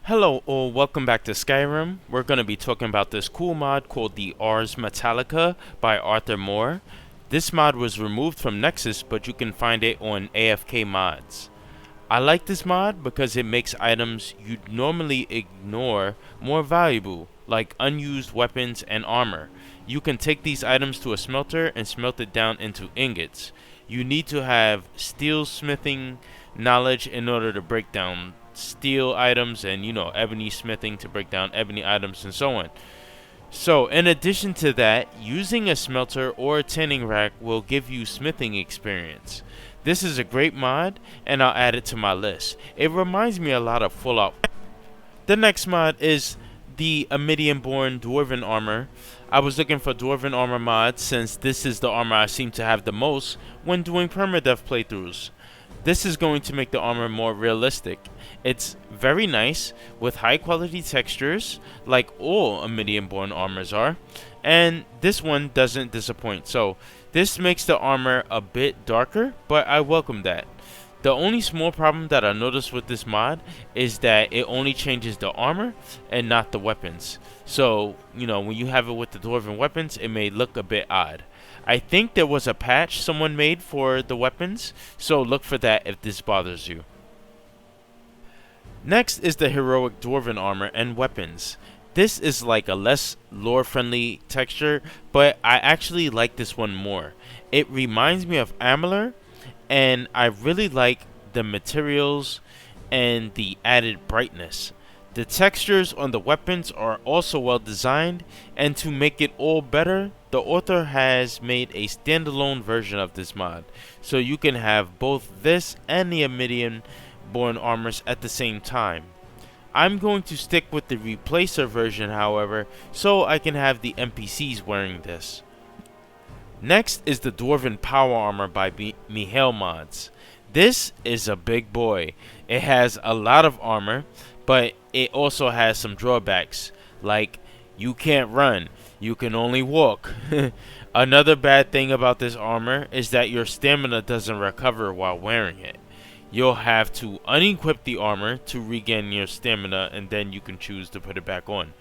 Hello or welcome back to Skyrim. We're going to be talking about this cool mod called the Ars Metallica by Arthur Moore. This mod was removed from Nexus, but you can find it on AFK mods. I like this mod because it makes items you'd normally ignore more valuable, like unused weapons and armor. You can take these items to a smelter and smelt it down into ingots. You need to have steel smithing knowledge in order to break down steel items and ebony smithing to break down ebony items and so on. So in addition to that, using a smelter or a tanning rack will give you smithing experience. This is a great mod and I'll add it to my list. It reminds me a lot of Fallout. The next mod is the amidianborn dwarven armor. I was looking for dwarven armor mods since this is the armor I seem to have the most when doing permadeath playthroughs. This is going to make the armor more realistic. It's very nice with high quality textures like all amidianborn armors are, and this one doesn't disappoint. So this makes the armor a bit darker, but I welcome that. The only small problem that I noticed with this mod is that it only changes the armor and not the weapons. So, when you have it with the dwarven weapons, it may look a bit odd. I think there was a patch someone made for the weapons, so look for that if this bothers you. Next is the heroic dwarven armor and weapons. This is like a less lore-friendly texture, but I actually like this one more. It reminds me of Amalur, and I really like the materials and the added brightness. The textures on the weapons are also well designed, and to make it all better, the author has made a standalone version of this mod, so you can have both this and the amidianborn armors at the same time. I'm going to stick with the replacer version, however, so I can have the NPCs wearing this. Next is the Dwarven Power Armor by Mihail Mods. This is a big boy. It has a lot of armor, but it also has some drawbacks, like you can't run, you can only walk. Another bad thing about this armor is that your stamina doesn't recover while wearing it. You'll have to unequip the armor to regain your stamina, and then you can choose to put it back on.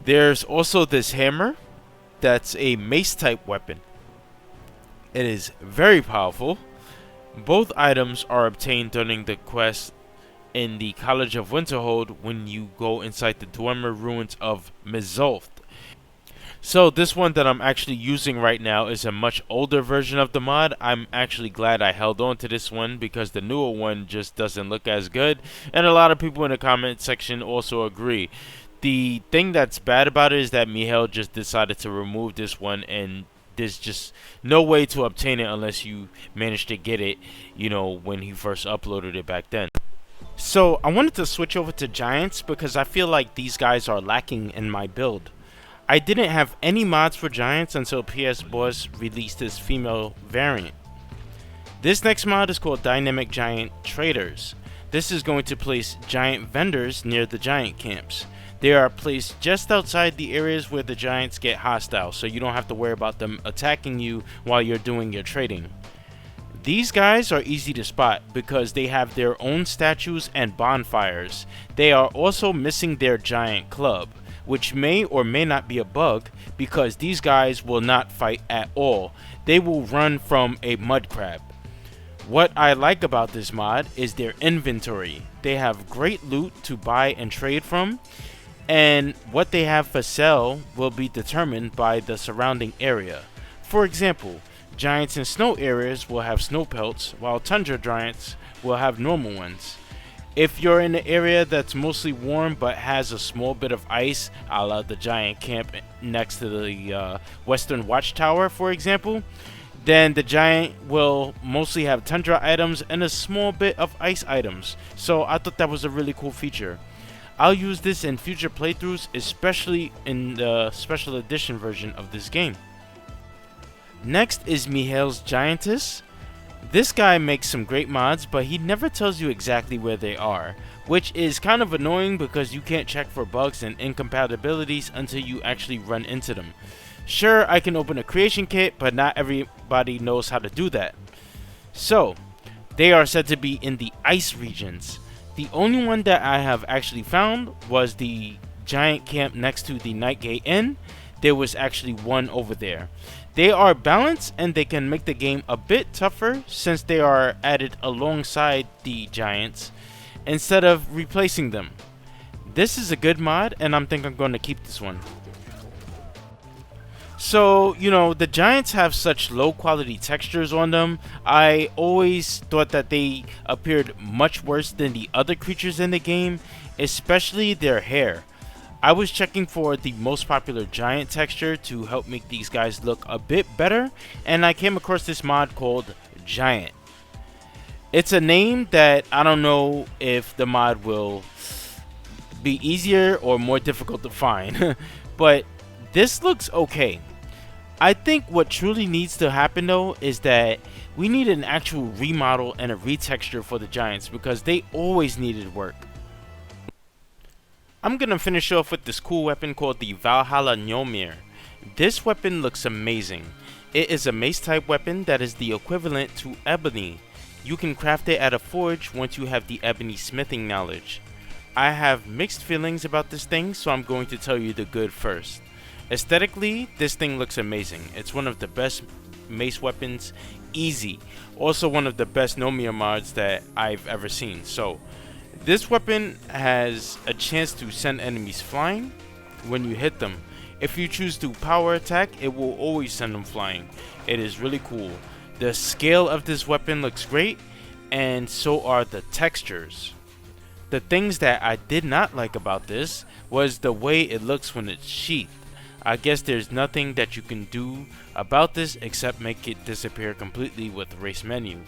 There's also this hammer that's a mace type weapon. It is very powerful. Both items are obtained during the quest in the College of Winterhold when you go inside the Dwemer ruins of Mizulft. So this one that I'm actually using right now is a much older version of the mod. I'm actually glad I held on to this one because the newer one just doesn't look as good, and a lot of people in the comment section also agree. The thing that's bad about it is that Mihail just decided to remove this one, and there's just no way to obtain it unless you manage to get it, when he first uploaded it back then. So I wanted to switch over to giants because I feel like these guys are lacking in my build. I didn't have any mods for giants until PS Boss released this female variant. This next mod is called Dynamic Giant Traders. This is going to place giant vendors near the giant camps. They are placed just outside the areas where the giants get hostile, so you don't have to worry about them attacking you while you're doing your trading. These guys are easy to spot because they have their own statues and bonfires. They are also missing their giant club, which may or may not be a bug because these guys will not fight at all. They will run from a mud crab. What I like about this mod is their inventory. They have great loot to buy and trade from, and what they have for sale will be determined by the surrounding area. For example, giants in snow areas will have snow pelts, while tundra giants will have normal ones. If you're in an area that's mostly warm but has a small bit of ice, a la the giant camp next to the Western Watchtower, for example, then the giant will mostly have tundra items and a small bit of ice items. So I thought that was a really cool feature. I'll use this in future playthroughs, especially in the special edition version of this game. Next is Mihail's Giantess. This guy makes some great mods, but he never tells you exactly where they are, which is kind of annoying because you can't check for bugs and incompatibilities until you actually run into them. Sure, I can open a creation kit, but not everybody knows how to do that. So, they are said to be in the ice regions. The only one that I have actually found was the giant camp next to the Nightgate Inn. There was actually one over there. They are balanced and they can make the game a bit tougher since they are added alongside the giants instead of replacing them. This is a good mod and I'm going to keep this one. So, the giants have such low quality textures on them. I always thought that they appeared much worse than the other creatures in the game, especially their hair. I was checking for the most popular giant texture to help make these guys look a bit better, and I came across this mod called Giant. It's a name that I don't know if the mod will be easier or more difficult to find, but this looks okay. I think what truly needs to happen though is that we need an actual remodel and a retexture for the giants because they always needed work. I'm gonna finish off with this cool weapon called the Valhalla Mjolnir. This weapon looks amazing. It is a mace type weapon that is the equivalent to ebony. You can craft it at a forge once you have the ebony smithing knowledge. I have mixed feelings about this thing, so I'm going to tell you the good first. Aesthetically, this thing looks amazing. It's one of the best mace weapons, easy. Also one of the best Mjolnir mods that I've ever seen. So, this weapon has a chance to send enemies flying when you hit them. If you choose to power attack, it will always send them flying. It is really cool. The scale of this weapon looks great, and so are the textures. The things that I did not like about this was the way it looks when it's sheathed. I guess there's nothing that you can do about this except make it disappear completely with the race menu.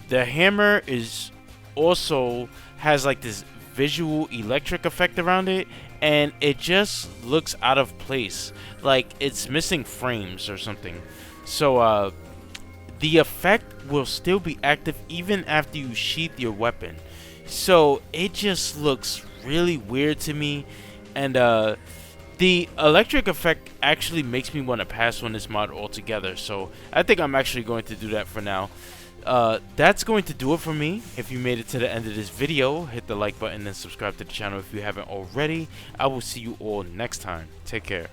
The hammer is also has like this visual electric effect around it, and it just looks out of place, like it's missing frames or something. So the effect will still be active even after you sheath your weapon. So it just looks really weird to me, and the electric effect actually makes me want to pass on this mod altogether, so I think I'm actually going to do that for now. That's going to do it for me. If you made it to the end of this video, hit the like button and subscribe to the channel if you haven't already. I will see you all next time. Take care.